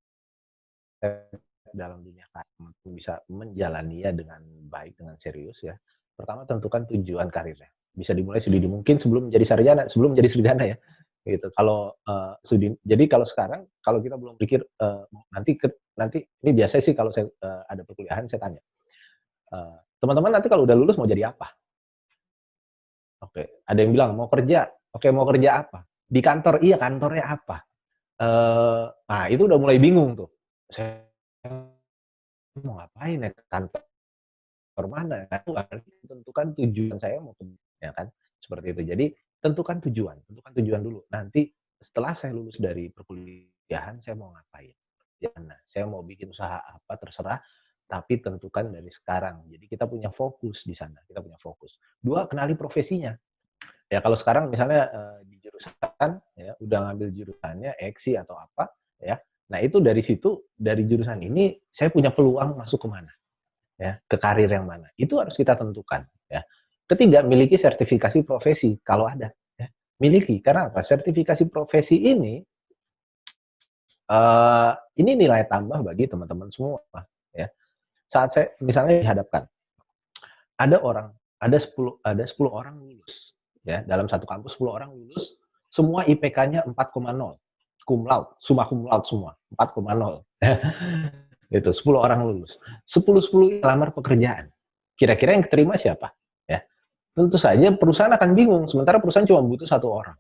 dalam dunia karir untuk bisa menjalaninya dengan baik, dengan serius ya. Pertama tentukan tujuan karirnya. Bisa dimulai sedini mungkin sebelum menjadi sarjana, sebelum menjadi sarjana ya. Gitu. Kalau jadi kalau sekarang kalau kita belum pikir nanti ini biasa sih kalau saya ada perkuliahan saya tanya. Teman-teman nanti kalau udah lulus mau jadi apa? Oke, ada yang bilang mau kerja. Oke, mau kerja apa? Di kantor, iya kantornya apa? Nah itu udah mulai bingung tuh. Saya mau ngapain ya, kantor mana? Tentukan tujuan saya mau ya kan, seperti itu. Jadi tentukan tujuan dulu. Nanti setelah saya lulus dari perkuliahan saya mau ngapain? Ya, nah, saya mau bikin usaha apa terserah, tapi tentukan dari sekarang. Jadi kita punya fokus di sana, kita punya fokus. 2, kenali profesinya. Ya kalau sekarang misalnya di jurusan ya udah ngambil jurusannya EKSI atau apa ya. Nah itu dari situ dari jurusan ini saya punya peluang masuk ke mana ya, ke karir yang mana. Itu harus kita tentukan ya. Ketiga, miliki sertifikasi profesi kalau ada ya. Miliki karena apa? Sertifikasi profesi ini nilai tambah bagi teman-teman semua ya. Saat saya misalnya dihadapkan ada orang, ada 10 orang lulus ya, dalam satu kampus 10 orang lulus, semua IPK-nya 4,0, summa cum laude semua, 4,0. Itu 10 orang lulus. 10 lamar pekerjaan. Kira-kira yang keterima siapa? Ya. Tentu saja perusahaan akan bingung, sementara perusahaan cuma butuh 1 orang.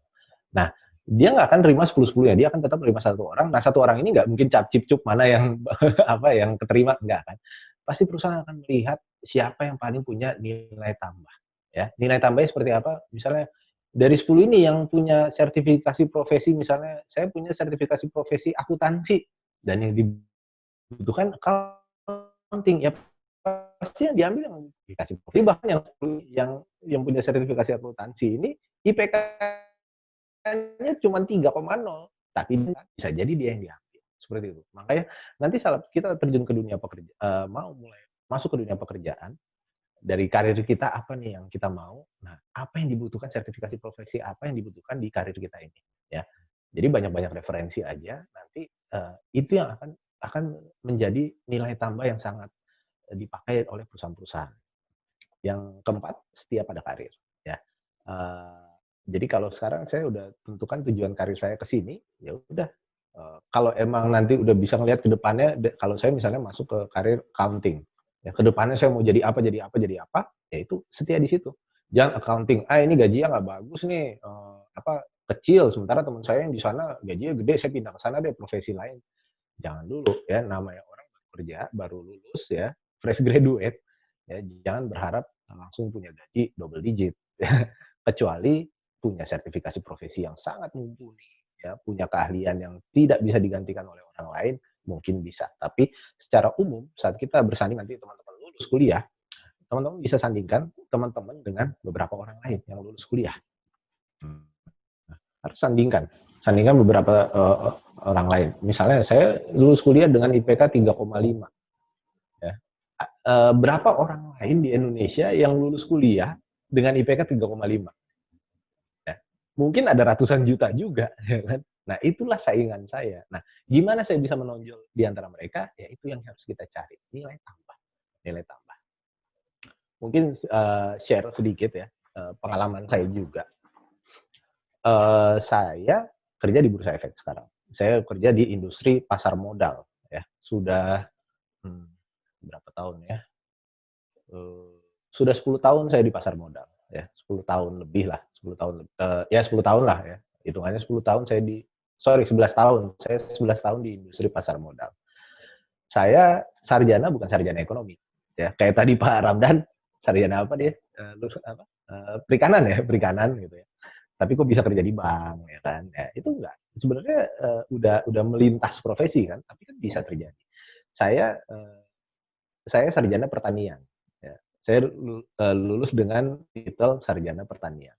Nah, dia nggak akan terima 10-10 ya, dia akan tetap terima 1 orang. Nah, 1 orang ini nggak mungkin cap-cip-cup mana yang apa yang keterima, enggak kan. Pasti perusahaan akan melihat siapa yang paling punya nilai tambah. Ya, nilai tambahnya seperti apa? Misalnya dari 10 ini yang punya sertifikasi profesi, misalnya saya punya sertifikasi profesi akuntansi dan yang dibutuhkan accounting, ya pasti yang diambil yang sertifikasi profesi, bahkan yang punya sertifikasi akuntansi ini IPK-nya cuma 3,0, tapi bisa jadi dia yang diambil, seperti itu. Makanya nanti saat kita terjun ke dunia mau mulai masuk ke dunia pekerjaan, dari karir kita apa nih yang kita mau, nah apa yang dibutuhkan sertifikasi profesi, apa yang dibutuhkan di karir kita ini, ya. Jadi banyak-banyak referensi aja, nanti, itu yang akan menjadi nilai tambah yang sangat dipakai oleh perusahaan-perusahaan. Yang keempat, setia pada karir, ya. Eee, jadi kalau sekarang saya udah tentukan tujuan karir saya ke sini, ya udah, kalau emang nanti udah bisa ngelihat ke depannya kalau saya misalnya masuk ke karir accounting, ya ke depannya saya mau jadi apa jadi apa jadi apa, ya itu setia di situ. Jangan accounting, "Ah, ini gajinya nggak bagus nih, kecil, sementara teman saya yang di sana gajinya gede, saya pindah ke sana deh, profesi lain." Jangan dulu ya, namanya orang baru kerja, baru lulus ya, fresh graduate, ya jangan berharap langsung punya gaji double digit, ya. Kecuali punya sertifikasi profesi yang sangat mumpuni, ya, punya keahlian yang tidak bisa digantikan oleh orang lain, mungkin bisa. Tapi secara umum saat kita bersanding nanti teman-teman lulus kuliah, teman-teman bisa sandingkan teman-teman dengan beberapa orang lain yang lulus kuliah. Hmm. Harus sandingkan beberapa, orang lain. Misalnya saya lulus kuliah dengan IPK 3,5, ya. Berapa orang lain di Indonesia yang lulus kuliah dengan IPK 3,5, ya. Mungkin ada ratusan juta juga, ya kan. Nah, itulah saingan saya. Nah, gimana saya bisa menonjol di antara mereka? Ya itu yang harus kita cari, nilai tambah nilai tambah. Mungkin, share sedikit ya, pengalaman saya juga. Saya kerja di Bursa Efek sekarang. Saya kerja di industri pasar modal ya, sudah, mmm, berapa tahun ya, eee, sudah 10 tahun saya di pasar modal ya, 10 tahun lebih lah, 10 tahun, ya 10 tahun lah ya, hitungannya 10 tahun saya 11 tahun, saya 11 tahun di industri pasar modal. Saya sarjana bukan sarjana ekonomi, ya kayak tadi Pak Ramdan, sarjana apa dia, apa, perikanan ya, perikanan gitu ya. Tapi kok bisa kerja di bank ya kan, ya itu enggak. Sebenarnya, udah melintas profesi kan, tapi kan bisa terjadi. Saya, saya sarjana pertanian, ya. Saya lulus dengan titel sarjana pertanian.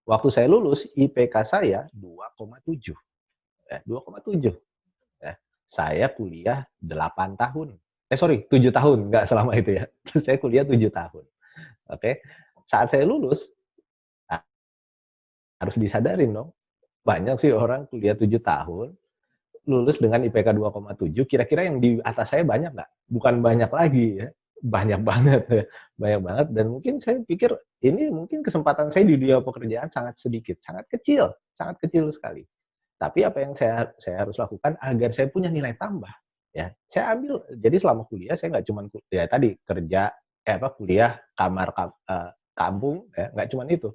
Waktu saya lulus, IPK saya 2,7, ya, 2,7, ya. Saya kuliah 8 tahun. Sorry, 7 tahun, nggak selama itu ya. Saya kuliah 7 tahun, oke. Saat saya lulus, ah, harus disadarin dong, banyak sih orang kuliah 7 tahun, lulus dengan IPK 2,7, kira-kira yang di atas saya banyak nggak? Bukan banyak lagi ya, banyak banget ya, banyak banget dan mungkin saya pikir ini mungkin kesempatan saya di dunia pekerjaan sangat sedikit, sangat kecil sekali. Tapi apa yang saya harus lakukan agar saya punya nilai tambah, ya, saya ambil jadi selama kuliah saya nggak cuman ya tadi kerja kuliah kampung ya, nggak cuman itu.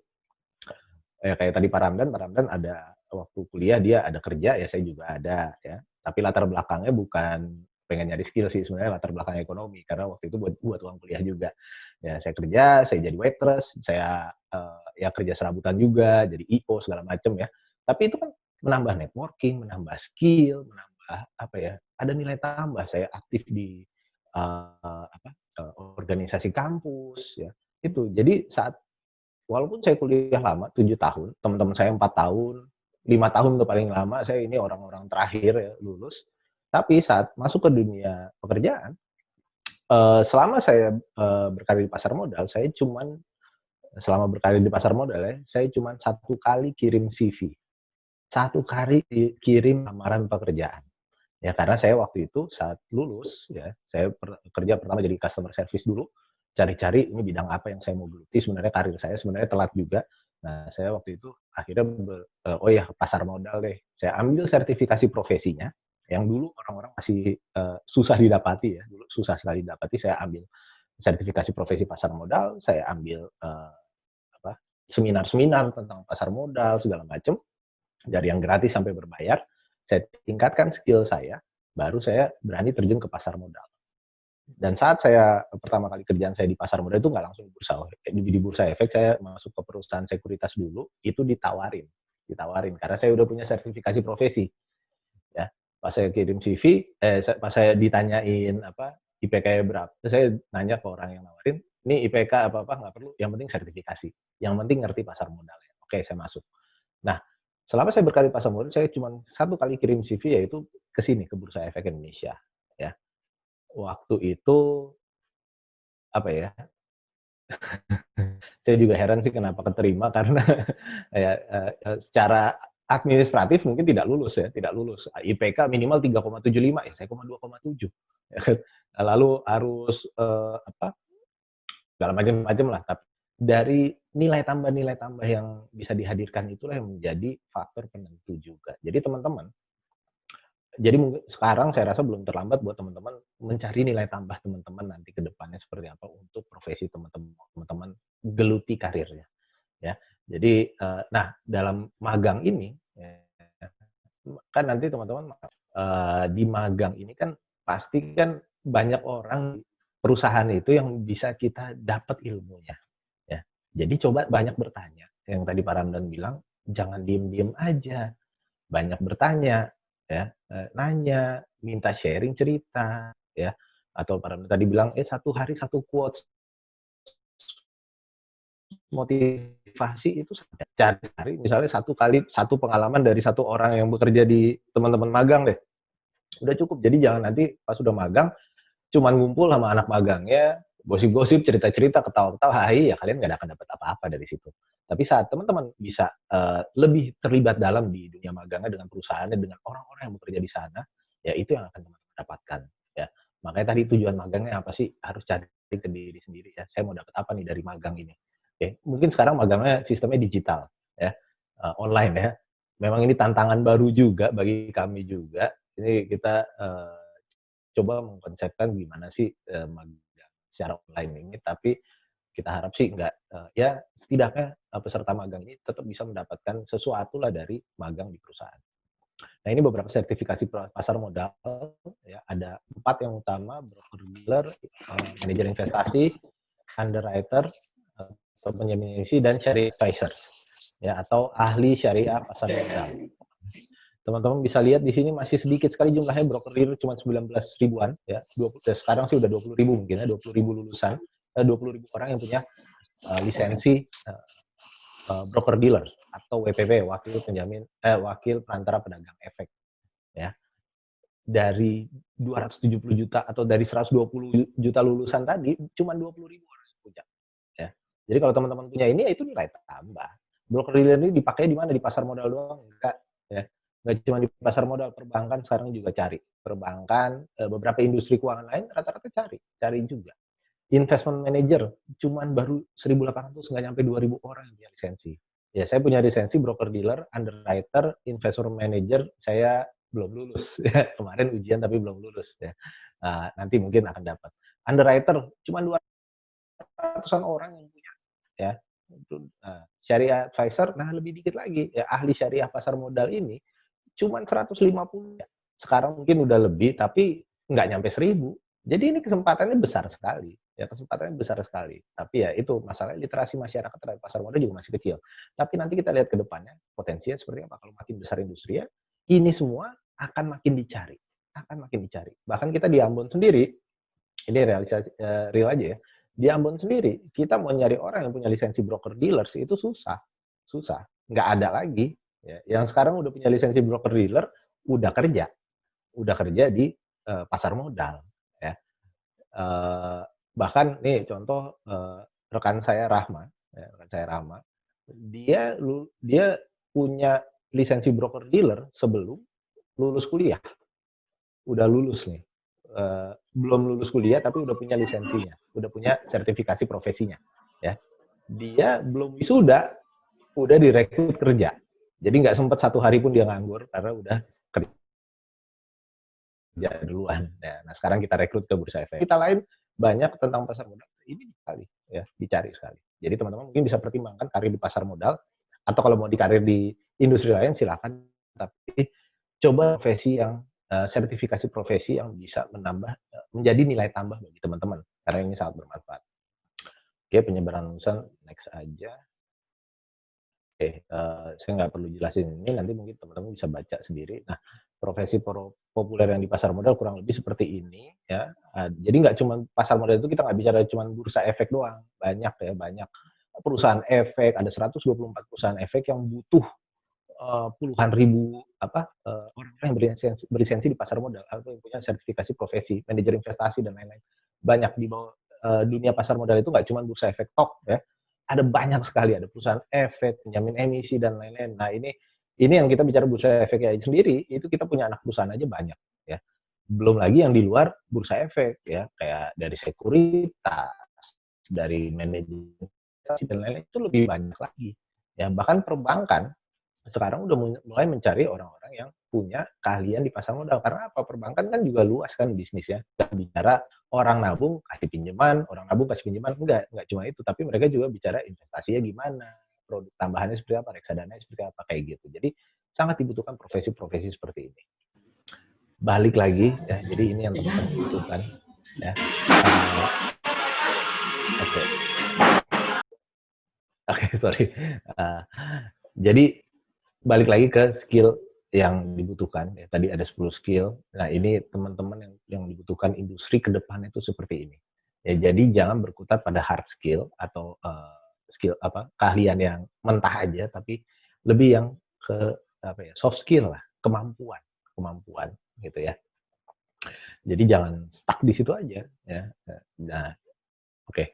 Kayak tadi Pak Ramdan ada waktu kuliah dia ada kerja, ya saya juga ada ya. Tapi latar belakangnya bukan pengen nyari skill sih, sebenarnya latar belakang ekonomi, karena waktu itu buat buat uang kuliah juga. Ya saya kerja, saya jadi waitress, saya, ya kerja serabutan juga, jadi IO segala macam ya. Tapi itu kan menambah networking, menambah skill, menambah apa ya, ada nilai tambah. Saya aktif di, organisasi kampus ya, itu. Jadi saat walaupun saya kuliah lama 7 tahun, teman-teman saya 4 tahun, 5 tahun itu paling lama, saya ini orang-orang terakhir ya lulus. Tapi saat masuk ke dunia pekerjaan, selama saya, berkarir di pasar modal, saya cuman selama berkarir di pasar modal ya, saya cuman 1 kali kirim CV, 1 kali kirim lamaran pekerjaan. Ya karena saya waktu itu saat lulus ya, saya kerja pertama jadi customer service dulu, cari-cari ini bidang apa yang saya mau geluti, sebenarnya karir saya sebenarnya telat juga. Nah, saya waktu itu akhirnya oh ya pasar modal deh. Saya ambil sertifikasi profesinya, yang dulu orang-orang masih, susah didapati ya, dulu susah sekali didapati, saya ambil sertifikasi profesi pasar modal, saya ambil, apa, seminar-seminar tentang pasar modal segala macam, dari yang gratis sampai berbayar, saya tingkatkan skill saya, baru saya berani terjun ke pasar modal. Dan saat saya pertama kali kerjaan saya di pasar modal itu nggak langsung di Bursa Efek, saya masuk ke perusahaan sekuritas dulu, itu ditawarin, karena saya udah punya sertifikasi profesi, ya. Pas saya kirim CV, pas saya ditanyain apa, IPK-nya berapa, terus saya nanya ke orang yang nawarin, "Ini IPK apa-apa nggak perlu, yang penting sertifikasi, yang penting ngerti pasar modalnya." Oke, saya masuk. Nah, selama saya berkarir di pasar modal, saya cuma satu kali kirim CV, yaitu ke sini, ke Bursa Efek Indonesia, ya. Waktu itu, apa ya, saya juga heran sih kenapa keterima karena ya, secara administratif mungkin tidak lulus ya, tidak lulus. IPK minimal 3,75 ya, saya 2,7 ya kan. Lalu harus, apa, segala macam-macam lah. Tapi dari nilai tambah yang bisa dihadirkan itulah yang menjadi faktor penentu juga. Jadi teman-teman, jadi mungkin sekarang saya rasa belum terlambat buat teman-teman mencari nilai tambah teman-teman nanti ke depannya seperti apa untuk profesi teman-teman geluti karirnya. Ya. Jadi, nah dalam magang ini, kan nanti teman-teman, di magang ini kan pasti kan banyak orang perusahaan itu yang bisa kita dapat ilmunya, ya. Jadi coba banyak bertanya, yang tadi Pak Ramdan bilang, jangan diem-diem aja, banyak bertanya, ya, nanya, minta sharing cerita, ya, atau Pak Ramdan tadi bilang, satu hari satu quotes motivasi itu cari misalnya satu kali satu pengalaman dari satu orang yang bekerja di teman-teman magang deh, udah cukup. Jadi jangan nanti pas udah magang cuman ngumpul sama anak magangnya, gosip-gosip, cerita-cerita, ketawa-ketawa, ya kalian nggak akan dapat apa-apa dari situ. Tapi saat teman-teman bisa, lebih terlibat dalam di dunia magangnya dengan perusahaannya, dengan orang-orang yang bekerja di sana, ya itu yang akan teman-teman dapatkan, ya. Makanya tadi tujuan magangnya apa sih, harus cari ke diri sendiri ya, saya mau dapat apa nih dari magang ini. Oke, mungkin sekarang magangnya sistemnya digital ya, online ya. Memang ini tantangan baru juga bagi kami juga, ini kita, coba mengkonsepkan gimana sih, magang secara online ini, tapi kita harap sih nggak, ya setidaknya, peserta magang ini tetap bisa mendapatkan sesuatu lah dari magang di perusahaan. Nah, ini beberapa sertifikasi pasar modal ya, ada 4 yang utama, broker dealer, manajer investasi, underwriter, atau penjamin investasi, dan syariah advisor ya, atau ahli syariah pasar modal. Teman-teman bisa lihat di sini masih sedikit sekali jumlahnya, broker dealer cuma 19 ribuan ya, sekarang sih udah 20 ribu mungkin ya, 20 ribu lulusan, 20 ribu orang yang punya lisensi broker dealer atau WPP, wakil perantara pedagang efek ya. Dari 270 juta atau dari 120 juta lulusan tadi, cuma 20 ribu orang yang punya ya. Jadi kalau teman-teman punya ini, ya itu nilai tambah. Broker dealer ini dipakai di mana? Di pasar modal doang? Enggak ya. Enggak cuma di pasar modal, perbankan sekarang juga cari. Perbankan, beberapa industri keuangan lain rata-rata cari juga. Investment manager cuman baru 1.800, nggak nyampe 2.000 orang yang punya lisensi. Ya, saya punya lisensi broker dealer, underwriter, investor manager, saya belum lulus ya. Kemarin ujian tapi belum lulus ya. Nanti mungkin akan dapat. Underwriter cuma 200-an orang yang punya ya. Syariah advisor, nah lebih dikit lagi ya, ahli syariah pasar modal ini cuman 150 ya. Sekarang mungkin udah lebih, tapi nggak nyampe 1.000. Jadi ini kesempatannya besar sekali, ya kesempatannya besar sekali. Tapi ya itu, masalah literasi masyarakat terhadap pasar modal juga masih kecil. Tapi nanti kita lihat ke depannya, potensinya seperti apa. Kalau makin besar industri ya, ini semua akan makin dicari, akan makin dicari. Bahkan kita di Ambon sendiri, ini real aja ya, di Ambon sendiri, kita mau nyari orang yang punya lisensi broker dealers itu susah, susah, nggak ada lagi. Ya. Yang sekarang udah punya lisensi broker dealer, udah kerja, di pasar modal. Ya. Eh, Bahkan nih contoh, rekan saya Rahma, ya, rekan saya Rahma, dia punya lisensi broker dealer sebelum lulus kuliah, udah lulus nih. Belum lulus kuliah tapi udah punya lisensinya, udah punya sertifikasi profesinya, ya. Dia belum wisuda, udah direkrut kerja. Jadi nggak sempat satu hari pun dia nganggur karena udah kerja duluan. Ya, nah sekarang kita rekrut ke Bursa Efek. Kita lain banyak tentang pasar modal ini sekali, ya dicari sekali. Jadi teman-teman mungkin bisa pertimbangkan karir di pasar modal, atau kalau mau di karir di industri lain silakan. Tapi coba profesi yang sertifikasi profesi yang bisa menambah menjadi nilai tambah bagi teman-teman karena ini sangat bermanfaat. Oke, penyebaran lulusan next aja. Oke, saya nggak perlu jelasin ini, nanti mungkin teman-teman bisa baca sendiri. Nah, profesi populer yang di pasar modal kurang lebih seperti ini ya. Jadi nggak cuma pasar modal itu kita nggak bicara cuma bursa efek doang, banyak ya, banyak perusahaan efek, ada 124 perusahaan efek yang butuh puluhan ribu orang yang berlisensi di pasar modal atau yang punya sertifikasi profesi, manajer investasi dan lain-lain. Banyak di bawah dunia pasar modal itu nggak cuma bursa efek top ya, ada banyak sekali, ada perusahaan efek, penjamin emisi dan lain-lain. Nah ini yang kita bicara bursa efek ya sendiri, itu kita punya anak perusahaan aja banyak ya. Belum lagi yang di luar bursa efek ya, kayak dari sekuritas, dari manajemen dan lain-lain itu lebih banyak lagi. Ya, bahkan perbankan sekarang udah mulai mencari orang-orang yang punya keahlian di pasar modal. Karena apa? Perbankan kan juga luas kan bisnisnya. Dan bicara orang nabung kasih pinjaman, orang nabung kasih pinjaman, enggak cuma itu, tapi mereka juga bicara investasinya gimana, produk tambahannya seperti apa, reksadana seperti apa, kayak gitu. Jadi sangat dibutuhkan profesi-profesi seperti ini. Balik lagi ya, jadi ini yang teman-teman butuhkan ya. Oke. Oke, sorry. Jadi balik lagi ke skill yang dibutuhkan ya, tadi ada 10 skill. Nah, ini teman-teman yang dibutuhkan industri ke depan itu seperti ini. Ya, jadi jangan berkutat pada hard skill atau skill keahlian yang mentah aja, tapi lebih yang ke soft skill lah, kemampuan gitu ya. Jadi jangan stuck di situ aja ya. Nah, oke.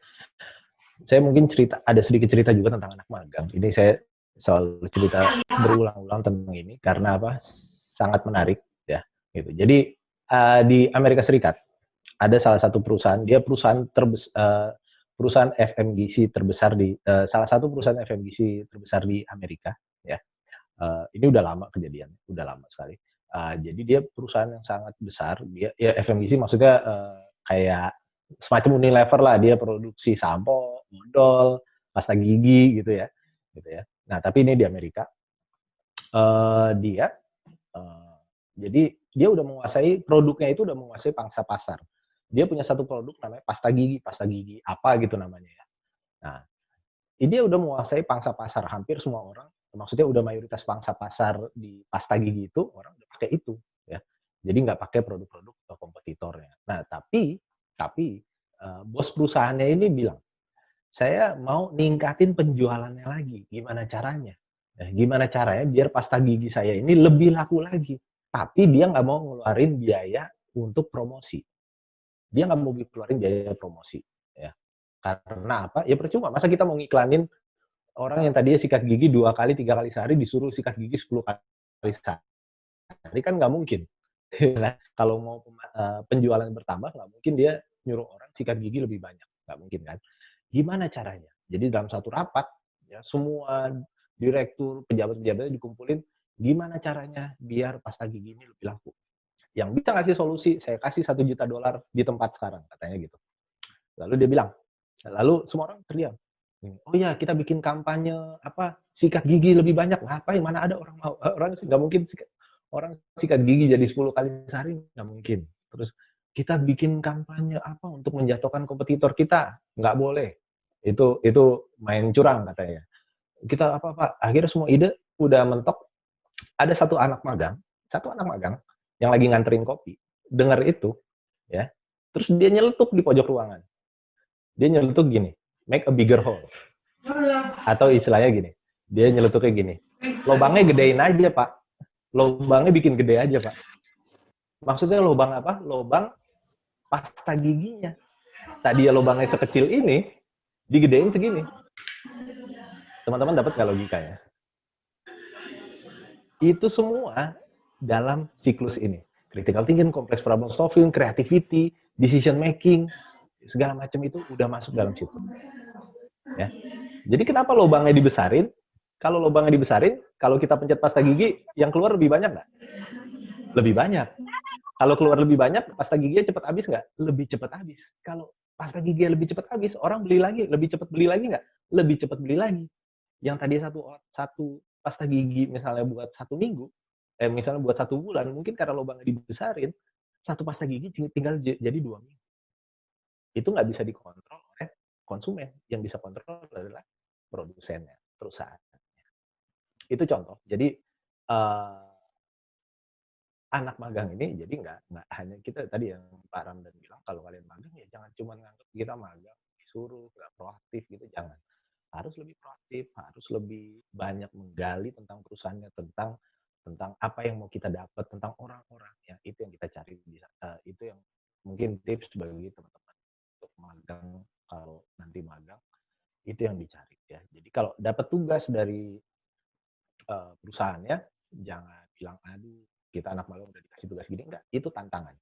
Saya mungkin ada sedikit cerita juga tentang anak magang. Ini saya selalu cerita berulang-ulang tentang ini karena apa? Sangat menarik ya gitu. Jadi di Amerika Serikat ada salah satu perusahaan, dia perusahaan FMGC terbesar salah satu perusahaan FMGC terbesar di Amerika ya. Ini udah lama kejadian, udah lama sekali. Jadi dia perusahaan yang sangat besar, dia ya FMGC maksudnya kayak semacam Unilever lah, dia produksi sampo, odol, pasta gigi gitu ya. Gitu ya. Nah, tapi ini di Amerika. Dia jadi dia udah menguasai produknya, itu udah menguasai pangsa pasar. Dia punya satu produk namanya pasta gigi apa gitu namanya ya. Nah, dia udah menguasai pangsa pasar, hampir semua orang, maksudnya udah mayoritas pangsa pasar di pasta gigi itu orang udah pakai itu ya. Jadi nggak pakai produk-produk kompetitornya. Nah, tapi bos perusahaannya ini bilang, saya mau ningkatin penjualannya lagi. Gimana caranya? Gimana caranya biar pasta gigi saya ini lebih laku lagi? Tapi dia nggak mau ngeluarin biaya untuk promosi. Dia nggak mau keluarin biaya promosi. Ya. Karena apa? Ya percuma. Masa kita mau ngiklanin orang yang tadinya sikat gigi 2 kali, 3 kali sehari disuruh sikat gigi 10 kali sehari, kan nggak mungkin. Kalau mau penjualan bertambah, nggak mungkin dia nyuruh orang sikat gigi lebih banyak. Nggak mungkin kan? Gimana caranya? Jadi dalam satu rapat, ya, semua direktur, pejabat-pejabatnya dikumpulin, gimana caranya biar pasta gigi ini lebih laku? Yang bisa ngasih solusi, saya kasih $1 juta di tempat sekarang, katanya gitu. Lalu dia bilang, lalu semua orang terdiam. Oh ya, kita bikin kampanye sikat gigi lebih banyak. Ngapain? Mana ada orang mau? Orang nggak mungkin orang sikat gigi jadi 10 kali sehari, nggak mungkin. Terus kita bikin kampanye untuk menjatuhkan kompetitor kita, nggak boleh. Itu main curang katanya. Kita apa? Akhirnya semua ide udah mentok. Ada satu anak magang yang lagi nganterin kopi, dengar itu, ya. Terus dia nyeletuk di pojok ruangan. Dia nyeletuk gini, make a bigger hole. Atau istilahnya gini, dia nyeletuknya gini, lubangnya gedein aja Pak, lubangnya bikin gede aja Pak. Maksudnya lubang apa? Lubang pasta giginya. Tadi ya lubangnya sekecil ini, digedein segini. Teman-teman dapat nggak logikanya? Itu semua dalam siklus ini. Critical thinking, complex problem solving, creativity, decision making, segala macam itu udah masuk dalam situ. Ya. Jadi kenapa lubangnya dibesarin? Kalau lubangnya dibesarin, kalau kita pencet pasta gigi, yang keluar lebih banyak nggak? Lebih banyak. Kalau keluar lebih banyak, pasta giginya cepat habis nggak? Lebih cepat habis. Kalau pasta gigi lebih cepat habis, orang beli lagi, lebih cepat beli lagi nggak? Lebih cepat beli lagi. Yang tadi satu pasta gigi misalnya buat 1 minggu, misalnya buat 1 bulan, mungkin karena lubangnya dibesarin, satu pasta gigi tinggal jadi 2 minggu. Itu nggak bisa dikontrol oleh konsumen. Yang bisa kontrol adalah produsennya, perusahaan. Itu contoh. Jadi anak magang ini jadi nggak hanya kita tadi yang Pak Ramdan bilang, kalau kalian magang ya jangan cuma nganggap kita magang, disuruh, nggak proaktif gitu, jangan. Harus lebih proaktif, harus lebih banyak menggali tentang perusahaannya, tentang tentang apa yang mau kita dapat, tentang orang-orangnya, itu yang kita cari bisa, itu yang mungkin tips bagi teman-teman untuk magang, kalau nanti magang, itu yang dicari ya. Jadi kalau dapat tugas dari perusahaannya, jangan bilang, "Aduh, kita anak magang udah dikasih tugas gini." Enggak, itu tantangan.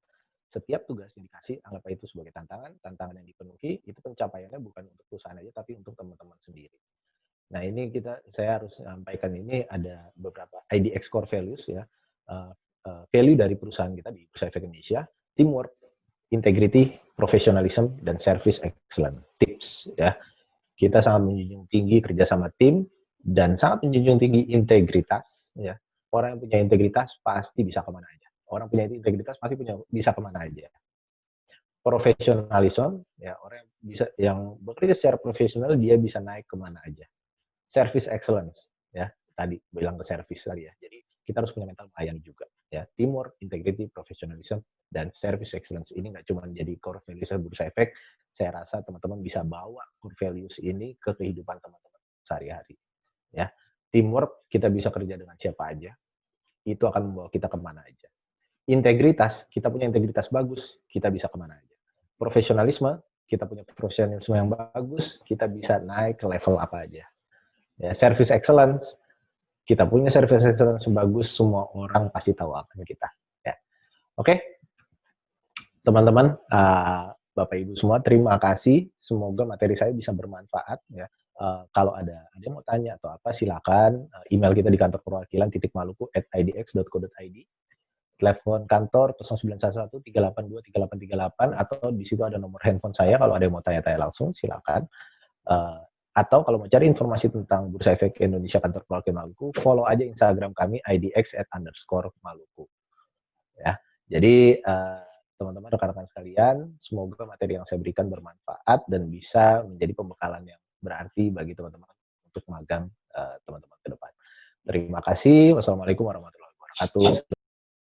Setiap tugas yang dikasih, anggap itu sebagai tantangan, tantangan yang dipenuhi, itu pencapaiannya bukan untuk perusahaan aja, tapi untuk teman-teman sendiri. Nah, ini saya harus sampaikan, ini ada beberapa IDX Core Values ya, eee value dari perusahaan kita di Bursa Efek Indonesia, teamwork, integrity, professionalism, dan service excellence. Tips ya. Kita sangat menjunjung tinggi kerja sama tim dan sangat menjunjung tinggi integritas ya. Orang yang punya integritas pasti bisa kemana aja. Orang punya integritas pasti bisa kemana aja. Profesionalisme ya, orang yang bekerja secara profesional, dia bisa naik kemana aja. Service excellence ya, tadi bilang ke service tadi ya. Jadi kita harus punya mental melayani juga ya. Teamwork, integrity, professionalism, dan service excellence ini nggak cuma jadi core values Bursa Efek. Saya rasa teman-teman bisa bawa core values ini ke kehidupan teman-teman sehari-hari ya. Teamwork, kita bisa kerja dengan siapa aja, itu akan membawa kita kemana aja. Integritas, kita punya integritas bagus, kita bisa kemana aja. Profesionalisme, kita punya profesionalisme yang bagus, kita bisa naik ke level apa aja. Ya, service excellence, kita punya service excellence yang bagus, semua orang pasti tahu akan kita. Ya. Oke, teman-teman, Bapak Ibu semua, terima kasih. Semoga materi saya bisa bermanfaat. Ya. Kalau ada yang mau tanya atau apa, silakan email kita di kantor perwakilan @idx.co.id, telepon kantor 0911 382 3838, atau di situ ada nomor handphone saya. Kalau ada yang mau tanya-tanya langsung, silakan. Atau kalau mau cari informasi tentang Bursa Efek Indonesia Kantor Perwakilan Maluku, follow aja Instagram kami idx@_maluku. Ya. Jadi teman-teman, rekan-rekan sekalian, semoga materi yang saya berikan bermanfaat dan bisa menjadi pembekalan yang berarti bagi teman-teman untuk magang teman-teman ke depan. Terima kasih. Wassalamualaikum warahmatullahi wabarakatuh.